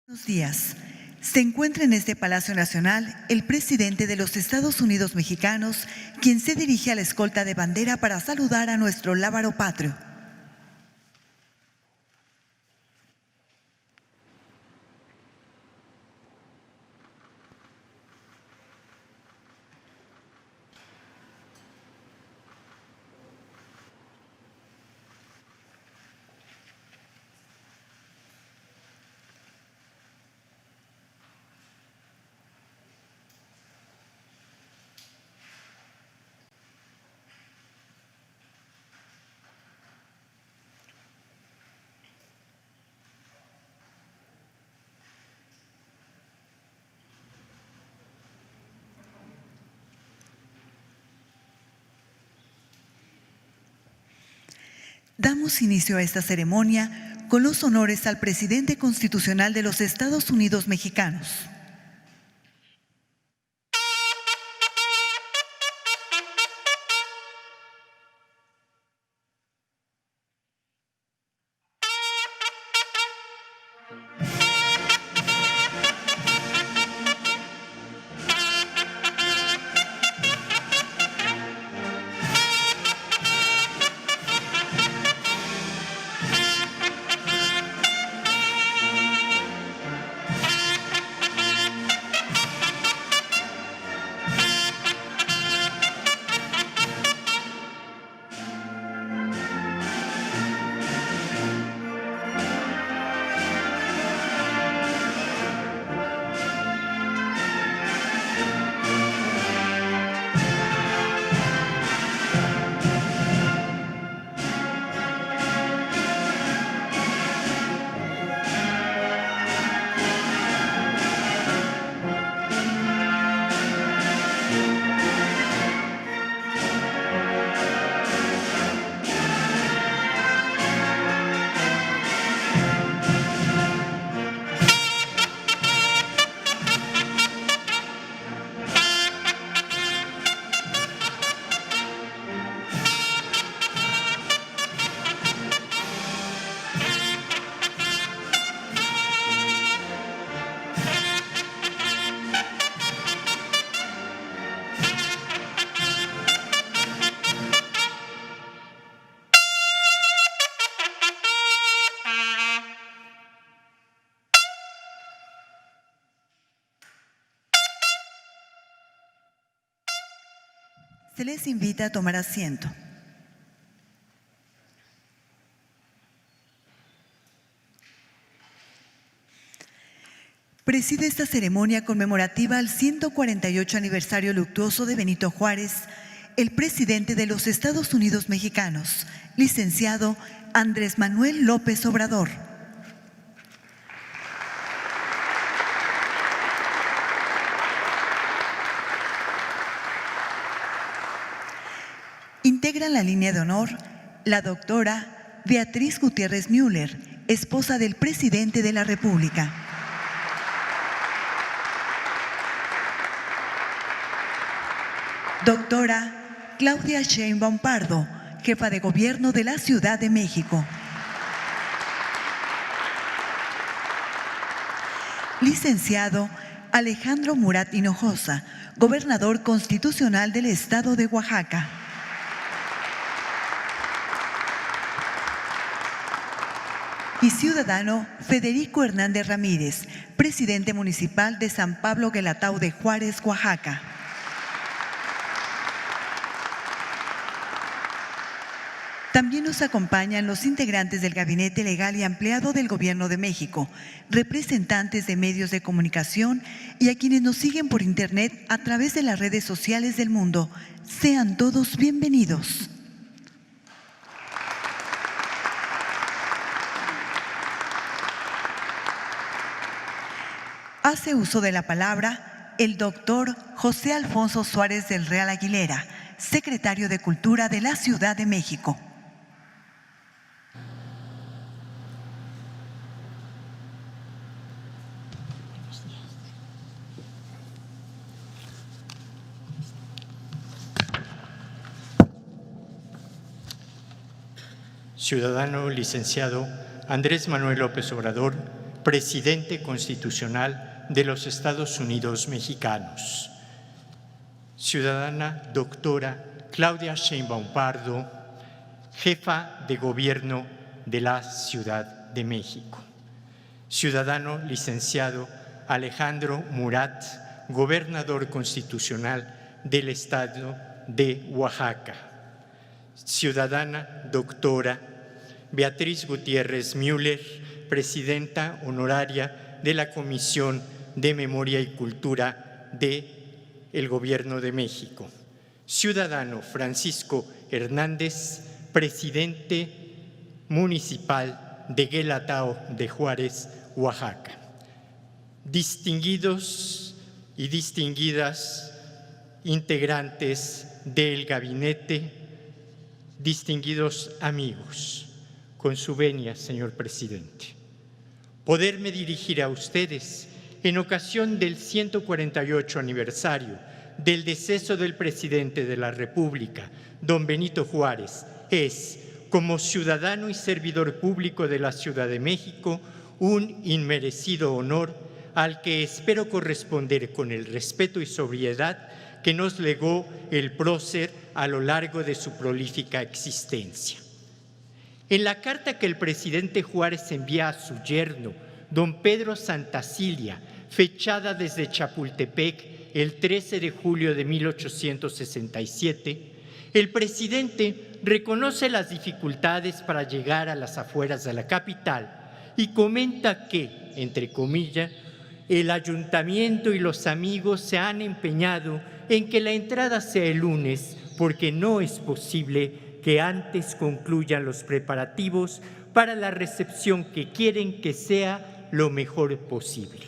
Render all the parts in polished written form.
Buenos días. Se encuentra en este Palacio Nacional el presidente de los Estados Unidos mexicanos, quien se dirige a la escolta de bandera para saludar a nuestro lábaro patrio. Damos inicio a esta ceremonia con los honores al presidente constitucional de los Estados Unidos mexicanos. Se les invita a tomar asiento. Preside esta ceremonia conmemorativa al 148 aniversario luctuoso de Benito Juárez, el presidente de los Estados Unidos mexicanos, licenciado Andrés Manuel López Obrador. Integran la línea de honor la doctora Beatriz Gutiérrez Müller, esposa del presidente de la República. Doctora Claudia Sheinbaum Pardo, jefa de gobierno de la Ciudad de México. Licenciado Alejandro Murat Hinojosa, gobernador constitucional del Estado de Oaxaca. Y ciudadano Federico Hernández Ramírez, presidente municipal de San Pablo Guelatao de Juárez, Oaxaca. También nos acompañan los integrantes del Gabinete Legal y Ampliado del Gobierno de México, representantes de medios de comunicación y a quienes nos siguen por Internet a través de las redes sociales del mundo. Sean todos bienvenidos. Hace uso de la palabra el doctor José Alfonso Suárez del Real Aguilera, secretario de Cultura de la Ciudad de México. Ciudadano licenciado Andrés Manuel López Obrador, presidente constitucional de los Estados Unidos mexicanos. Ciudadana doctora Claudia Sheinbaum Pardo, jefa de gobierno de la Ciudad de México. Ciudadano licenciado Alejandro Murat, gobernador constitucional del Estado de Oaxaca. Ciudadana doctora Beatriz Gutiérrez Müller, presidenta honoraria de la Comisión de Memoria y Cultura del Gobierno de México. Ciudadano Francisco Hernández, presidente municipal de Guelatao de Juárez, Oaxaca. Distinguidos y distinguidas integrantes del gabinete, distinguidos amigos, con su venia, señor presidente, poderme dirigir a ustedes en ocasión del 148 aniversario del deceso del presidente de la República, don Benito Juárez, es, como ciudadano y servidor público de la Ciudad de México, un inmerecido honor al que espero corresponder con el respeto y sobriedad que nos legó el prócer a lo largo de su prolífica existencia. En la carta que el presidente Juárez envía a su yerno, don Pedro Santacilia, fechada desde Chapultepec el 13 de julio de 1867, el presidente reconoce las dificultades para llegar a las afueras de la capital y comenta que, entre comillas, el ayuntamiento y los amigos se han empeñado en que la entrada sea el lunes porque no es posible que antes concluyan los preparativos para la recepción que quieren que sea lo mejor posible.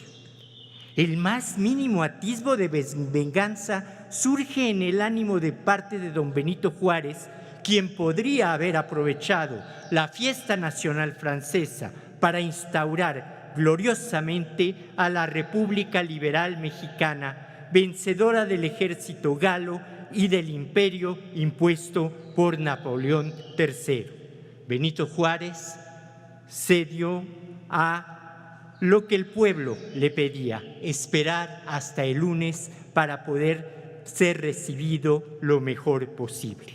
El más mínimo atisbo de venganza surge en el ánimo de parte de don Benito Juárez, quien podría haber aprovechado la fiesta nacional francesa para instaurar gloriosamente a la República Liberal Mexicana, vencedora del ejército galo y del imperio impuesto por Napoleón III. Benito Juárez cedió a lo que el pueblo le pedía, esperar hasta el lunes para poder ser recibido lo mejor posible.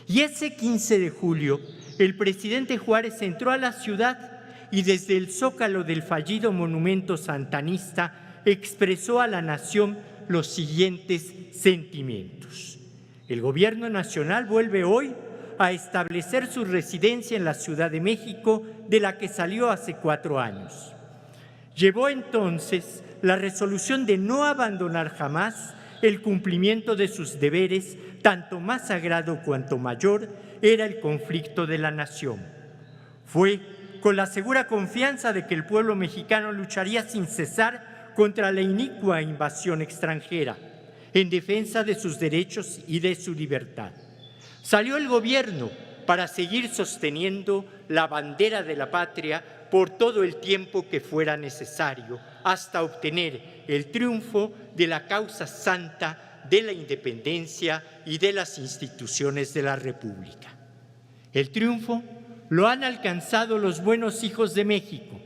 Y ese 15 de julio, el presidente Juárez entró a la ciudad y desde el zócalo del fallido monumento santanista expresó a la nación los siguientes sentimientos. El gobierno nacional vuelve hoy a establecer su residencia en la Ciudad de México, de la que salió hace 4 años. Llevó entonces la resolución de no abandonar jamás el cumplimiento de sus deberes, tanto más sagrado cuanto mayor era el conflicto de la nación. Fue con la segura confianza de que el pueblo mexicano lucharía sin cesar contra la inicua invasión extranjera, en defensa de sus derechos y de su libertad. Salió el gobierno para seguir sosteniendo la bandera de la patria por todo el tiempo que fuera necesario, hasta obtener el triunfo de la causa santa de la independencia y de las instituciones de la República. El triunfo lo han alcanzado los buenos hijos de México,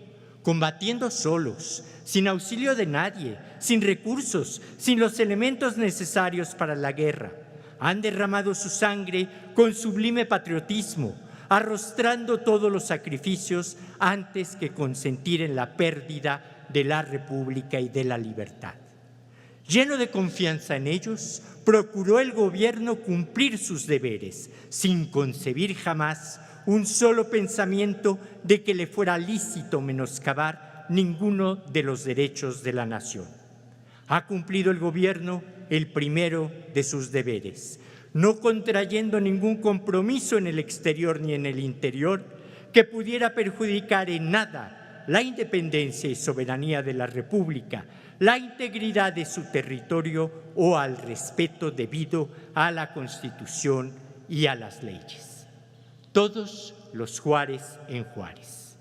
combatiendo solos, sin auxilio de nadie, sin recursos, sin los elementos necesarios para la guerra. Han derramado su sangre con sublime patriotismo, arrostrando todos los sacrificios antes que consentir en la pérdida de la República y de la libertad. Lleno de confianza en ellos, procuró el gobierno cumplir sus deberes, sin concebir jamás un solo pensamiento de que le fuera lícito menoscabar ninguno de los derechos de la nación. Ha cumplido el gobierno el primero de sus deberes, no contrayendo ningún compromiso en el exterior ni en el interior que pudiera perjudicar en nada la independencia y soberanía de la República, la integridad de su territorio o al respeto debido a la Constitución y a las leyes. Todos los Juárez en Juárez.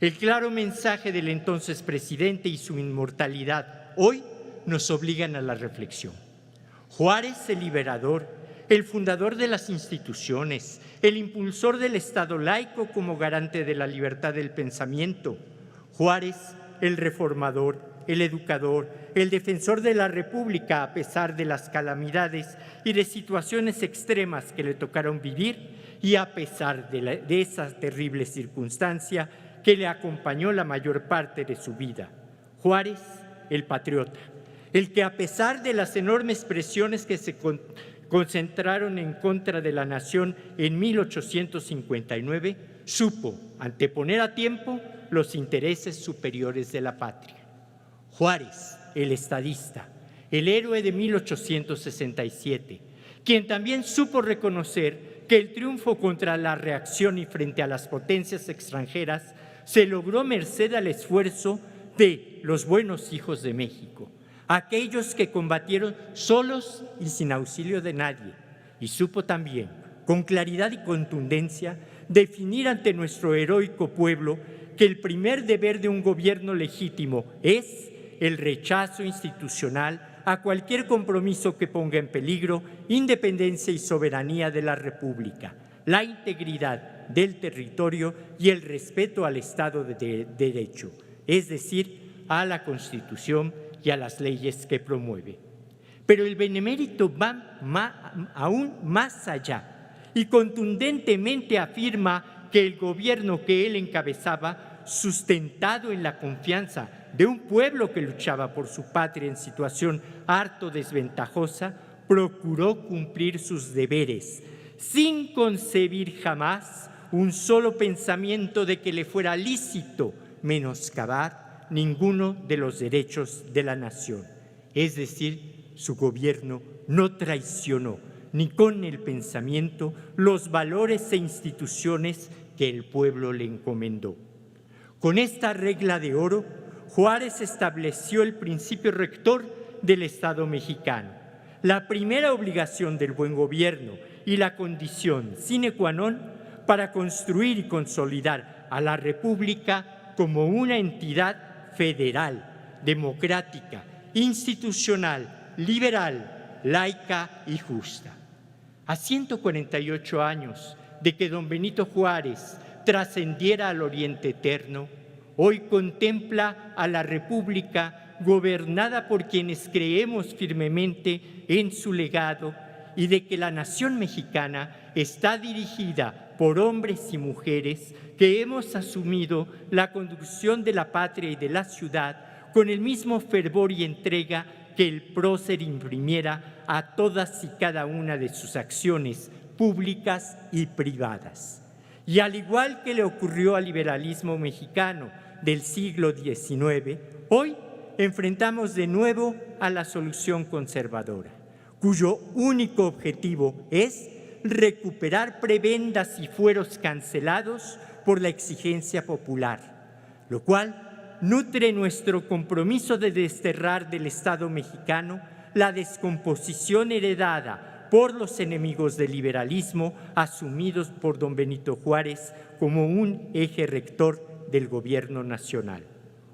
El claro mensaje del entonces presidente y su inmortalidad hoy nos obligan a la reflexión. Juárez, el liberador, el fundador de las instituciones, el impulsor del Estado laico como garante de la libertad del pensamiento. Juárez, el reformador, el educador, el defensor de la República a pesar de las calamidades y de situaciones extremas que le tocaron vivir y a pesar de esa terrible circunstancia que le acompañó la mayor parte de su vida. Juárez, el patriota, el que a pesar de las enormes presiones que se concentraron en contra de la nación en 1859, supo anteponer a tiempo los intereses superiores de la patria. Juárez, el estadista, el héroe de 1867, quien también supo reconocer que el triunfo contra la reacción y frente a las potencias extranjeras se logró merced al esfuerzo de los buenos hijos de México, aquellos que combatieron solos y sin auxilio de nadie, y supo también, con claridad y contundencia, definir ante nuestro heroico pueblo que el primer deber de un gobierno legítimo es el rechazo institucional a cualquier compromiso que ponga en peligro independencia y soberanía de la República, la integridad del territorio y el respeto al Estado de Derecho, es decir, a la Constitución y a las leyes que promueve. Pero el benemérito va aún más allá y contundentemente afirma que el gobierno que él encabezaba, sustentado en la confianza de un pueblo que luchaba por su patria en situación harto desventajosa, procuró cumplir sus deberes, sin concebir jamás un solo pensamiento de que le fuera lícito menoscabar ninguno de los derechos de la nación. Es decir, su gobierno no traicionó ni con el pensamiento los valores e instituciones que el pueblo le encomendó. Con esta regla de oro, Juárez estableció el principio rector del Estado mexicano, la primera obligación del buen gobierno y la condición sine qua non para construir y consolidar a la República como una entidad federal, democrática, institucional, liberal, laica y justa. A 148 años de que don Benito Juárez trascendiera al Oriente Eterno, hoy contempla a la República gobernada por quienes creemos firmemente en su legado y de que la nación mexicana está dirigida por hombres y mujeres que hemos asumido la conducción de la patria y de la ciudad con el mismo fervor y entrega que el prócer imprimiera a todas y cada una de sus acciones públicas y privadas. Y al igual que le ocurrió al liberalismo mexicano del siglo XIX, hoy enfrentamos de nuevo a la solución conservadora, cuyo único objetivo es recuperar prebendas y fueros cancelados por la exigencia popular, lo cual nutre nuestro compromiso de desterrar del Estado mexicano la descomposición heredada por los enemigos del liberalismo asumidos por don Benito Juárez como un eje rector del gobierno nacional.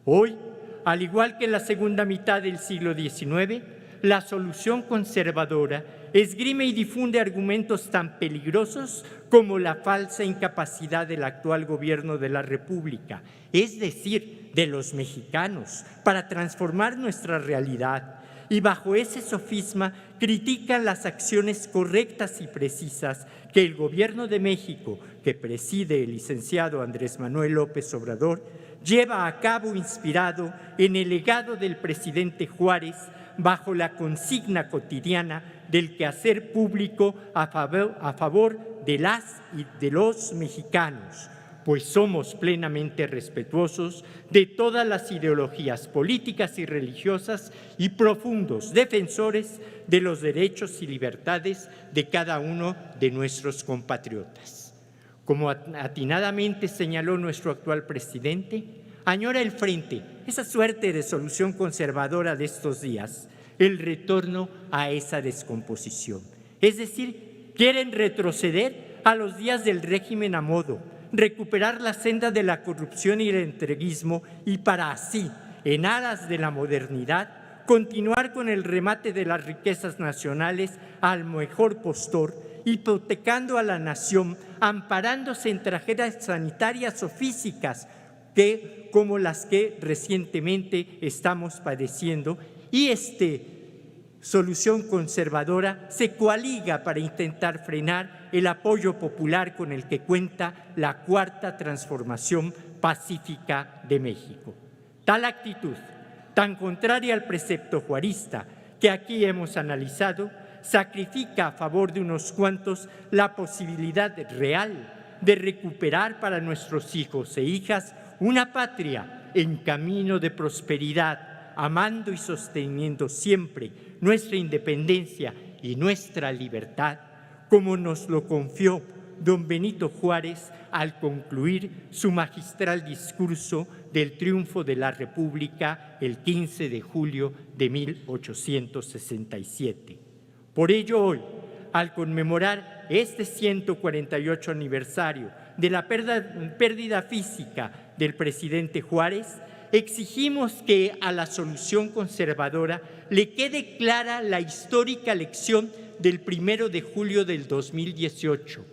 Hoy, al igual que en la segunda mitad del siglo XIX, la solución conservadora esgrime y difunde argumentos tan peligrosos como la falsa incapacidad del actual gobierno de la República, es decir, de los mexicanos, para transformar nuestra realidad. Y bajo ese sofisma critican las acciones correctas y precisas que el Gobierno de México, que preside el licenciado Andrés Manuel López Obrador, lleva a cabo inspirado en el legado del presidente Juárez bajo la consigna cotidiana del quehacer público a favor de las y de los mexicanos, pues somos plenamente respetuosos de todas las ideologías políticas y religiosas y profundos defensores de los derechos y libertades de cada uno de nuestros compatriotas. Como atinadamente señaló nuestro actual presidente, añora el frente, esa suerte de solución conservadora de estos días, el retorno a esa descomposición. Es decir, quieren retroceder a los días del régimen a modo, recuperar la senda de la corrupción y el entreguismo y para así, en aras de la modernidad, continuar con el remate de las riquezas nacionales al mejor postor, hipotecando a la nación, amparándose en tragedias sanitarias o físicas, como las que recientemente estamos padeciendo, y solución conservadora se coaliga para intentar frenar el apoyo popular con el que cuenta la Cuarta Transformación Pacífica de México. Tal actitud, tan contraria al precepto juarista que aquí hemos analizado, sacrifica a favor de unos cuantos la posibilidad real de recuperar para nuestros hijos e hijas una patria en camino de prosperidad, amando y sosteniendo siempre nuestra independencia y nuestra libertad, como nos lo confió don Benito Juárez al concluir su magistral discurso del triunfo de la República el 15 de julio de 1867. Por ello hoy, al conmemorar este 148 aniversario de la pérdida física del presidente Juárez, exigimos que a la solución conservadora le quede clara la histórica lección del 1 de julio del 2018.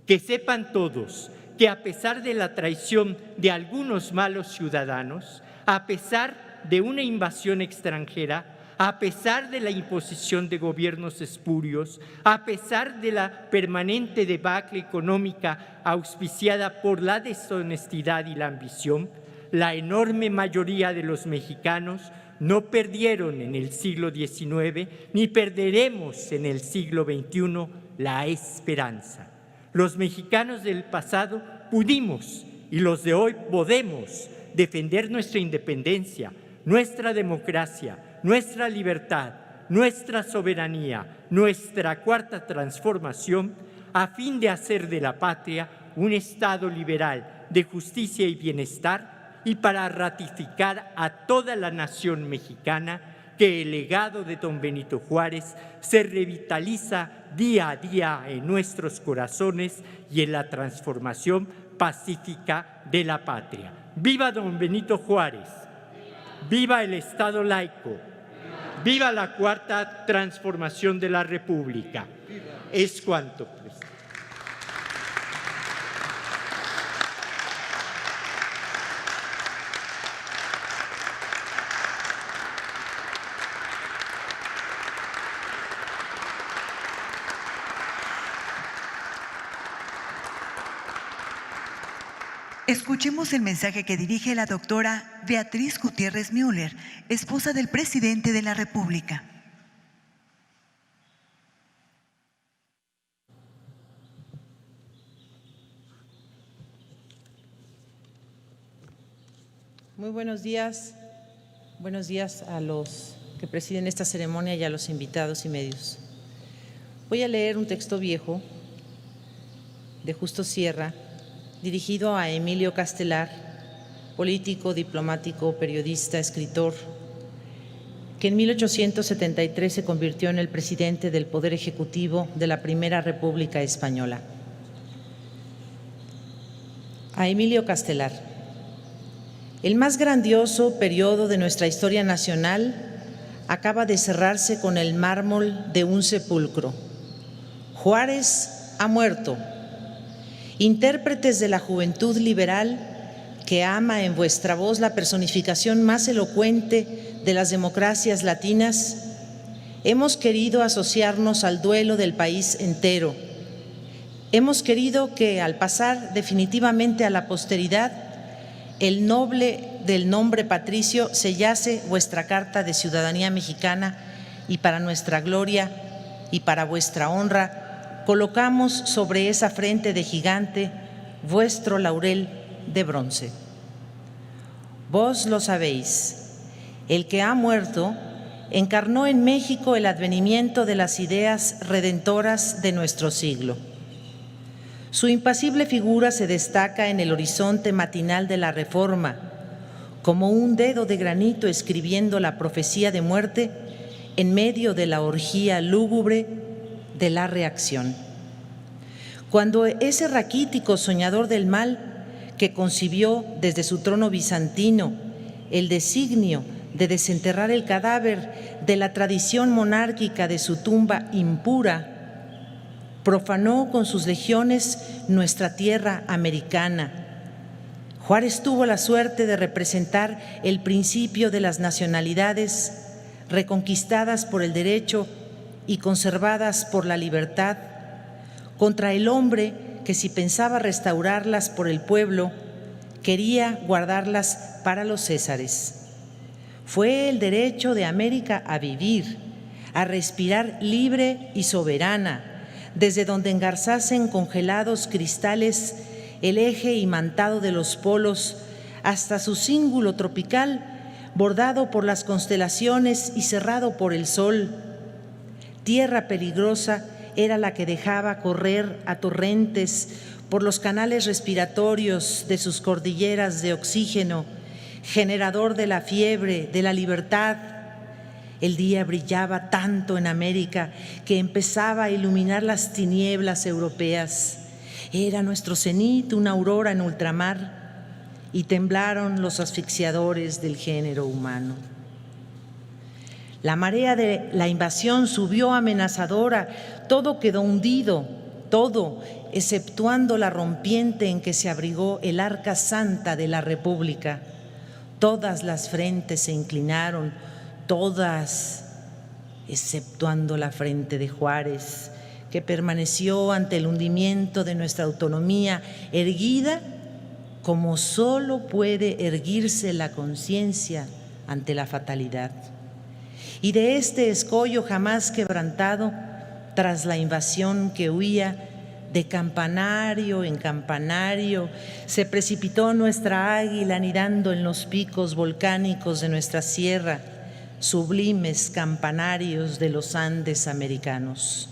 Que sepan todos que a pesar de la traición de algunos malos ciudadanos, a pesar de una invasión extranjera, a pesar de la imposición de gobiernos espurios, a pesar de la permanente debacle económica auspiciada por la deshonestidad y la ambición, la enorme mayoría de los mexicanos no perdieron en el siglo XIX ni perderemos en el siglo XXI la esperanza. Los mexicanos del pasado pudimos y los de hoy podemos defender nuestra independencia, nuestra democracia, nuestra libertad, nuestra soberanía, nuestra cuarta transformación, a fin de hacer de la patria un Estado liberal de justicia y bienestar, y para ratificar a toda la nación mexicana que el legado de don Benito Juárez se revitaliza día a día en nuestros corazones y en la transformación pacífica de la patria. ¡Viva don Benito Juárez! ¡Viva el Estado laico! ¡Viva la Cuarta Transformación de la República! Es cuanto, presidente. Escuchemos el mensaje que dirige la doctora Beatriz Gutiérrez Müller, esposa del presidente de la República. Muy buenos días a los que presiden esta ceremonia y a los invitados y medios. Voy a leer un texto viejo de Justo Sierra, dirigido a Emilio Castelar, político, diplomático, periodista, escritor, que en 1873 se convirtió en el presidente del Poder Ejecutivo de la Primera República Española. A Emilio Castelar. El más grandioso periodo de nuestra historia nacional acaba de cerrarse con el mármol de un sepulcro. Juárez ha muerto. Intérpretes de la juventud liberal que ama en vuestra voz la personificación más elocuente de las democracias latinas, hemos querido asociarnos al duelo del país entero. Hemos querido que al pasar definitivamente a la posteridad, el noble del nombre patricio sellase vuestra Carta de Ciudadanía Mexicana y para nuestra gloria y para vuestra honra, colocamos sobre esa frente de gigante vuestro laurel de bronce. Vos lo sabéis, el que ha muerto encarnó en México el advenimiento de las ideas redentoras de nuestro siglo. Su impasible figura se destaca en el horizonte matinal de la Reforma, como un dedo de granito escribiendo la profecía de muerte en medio de la orgía lúgubre de la reacción. Cuando ese raquítico soñador del mal, que concibió desde su trono bizantino el designio de desenterrar el cadáver de la tradición monárquica de su tumba impura, profanó con sus legiones nuestra tierra americana. Juárez tuvo la suerte de representar el principio de las nacionalidades reconquistadas por el derecho y conservadas por la libertad, contra el hombre que, si pensaba restaurarlas por el pueblo, quería guardarlas para los césares. Fue el derecho de América a vivir, a respirar libre y soberana, desde donde engarzasen congelados cristales el eje imantado de los polos hasta su cíngulo tropical, bordado por las constelaciones y cerrado por el sol. Tierra peligrosa era la que dejaba correr a torrentes por los canales respiratorios de sus cordilleras de oxígeno, generador de la fiebre, de la libertad. El día brillaba tanto en América que empezaba a iluminar las tinieblas europeas. Era nuestro cenit una aurora en ultramar, y temblaron los asfixiadores del género humano. La marea de la invasión subió amenazadora, todo quedó hundido, todo, exceptuando la rompiente en que se abrigó el arca santa de la República. Todas las frentes se inclinaron, todas, exceptuando la frente de Juárez, que permaneció ante el hundimiento de nuestra autonomía, erguida como solo puede erguirse la conciencia ante la fatalidad. Y de este escollo jamás quebrantado, tras la invasión que huía, de campanario en campanario, se precipitó nuestra águila anidando en los picos volcánicos de nuestra sierra, sublimes campanarios de los Andes americanos.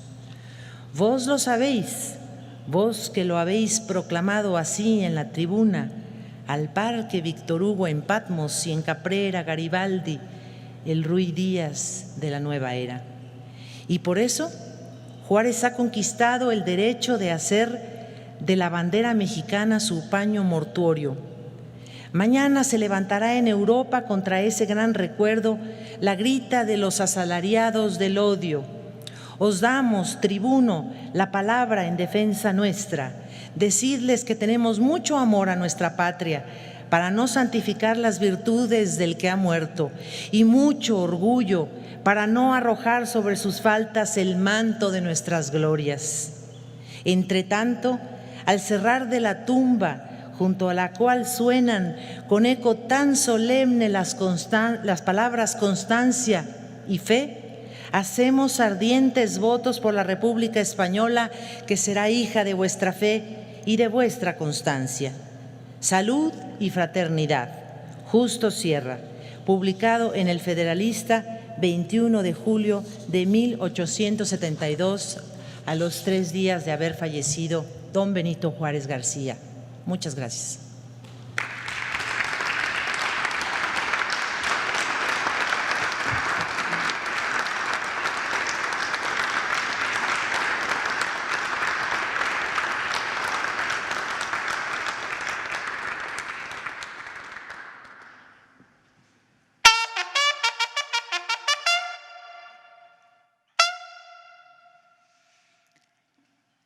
Vos lo sabéis, vos que lo habéis proclamado así en la tribuna, al par que Víctor Hugo en Patmos y en Caprera Garibaldi, el Ruy Díaz de la nueva era. Y por eso Juárez ha conquistado el derecho de hacer de la bandera mexicana su paño mortuorio. Mañana se levantará en Europa contra ese gran recuerdo la grita de los asalariados del odio. Os damos, tribuno, la palabra en defensa nuestra. Decidles que tenemos mucho amor a nuestra patria para no santificar las virtudes del que ha muerto, y mucho orgullo para no arrojar sobre sus faltas el manto de nuestras glorias. Entre tanto, al cerrar de la tumba, junto a la cual suenan con eco tan solemne las palabras constancia y fe, hacemos ardientes votos por la República Española, que será hija de vuestra fe y de vuestra constancia. Salud y fraternidad. Justo Sierra, publicado en El Federalista, 21 de julio de 1872, a los 3 días de haber fallecido don Benito Juárez García. Muchas gracias.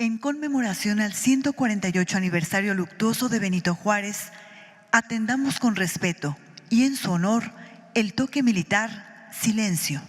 En conmemoración al 148 aniversario luctuoso de Benito Juárez, atendamos con respeto y en su honor el toque militar, silencio.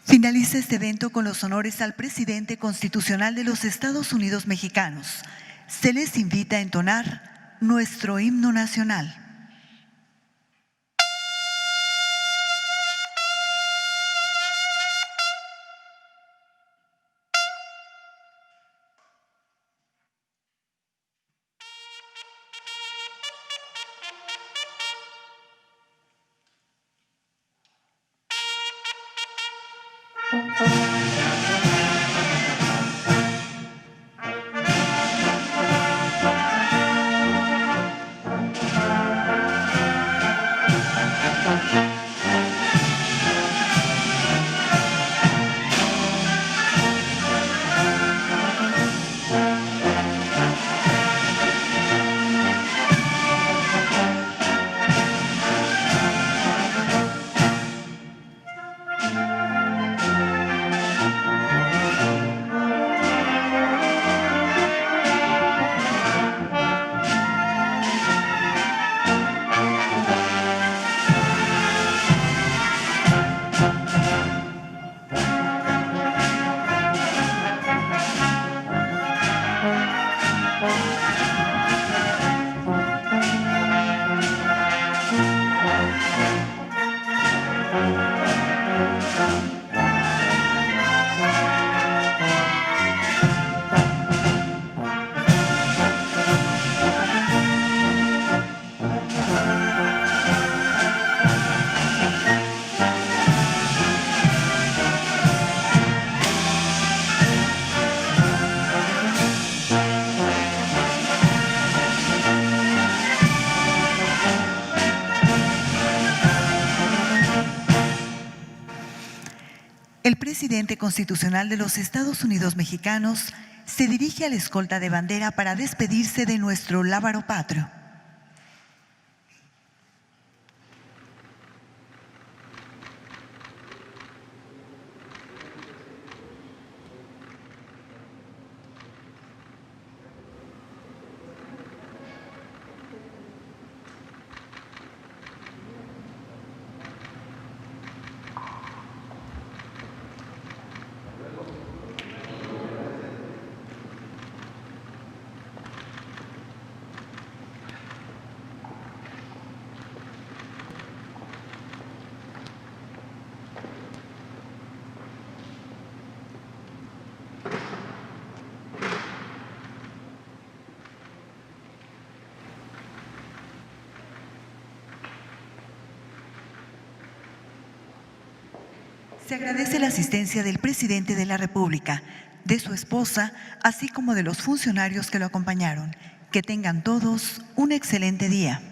Finaliza este evento con los honores al presidente constitucional de los Estados Unidos mexicanos. Se les invita a entonar nuestro himno nacional. El presidente constitucional de los Estados Unidos mexicanos se dirige a la escolta de bandera para despedirse de nuestro lábaro patrio. Se agradece la asistencia del presidente de la República, de su esposa, así como de los funcionarios que lo acompañaron. Que tengan todos un excelente día.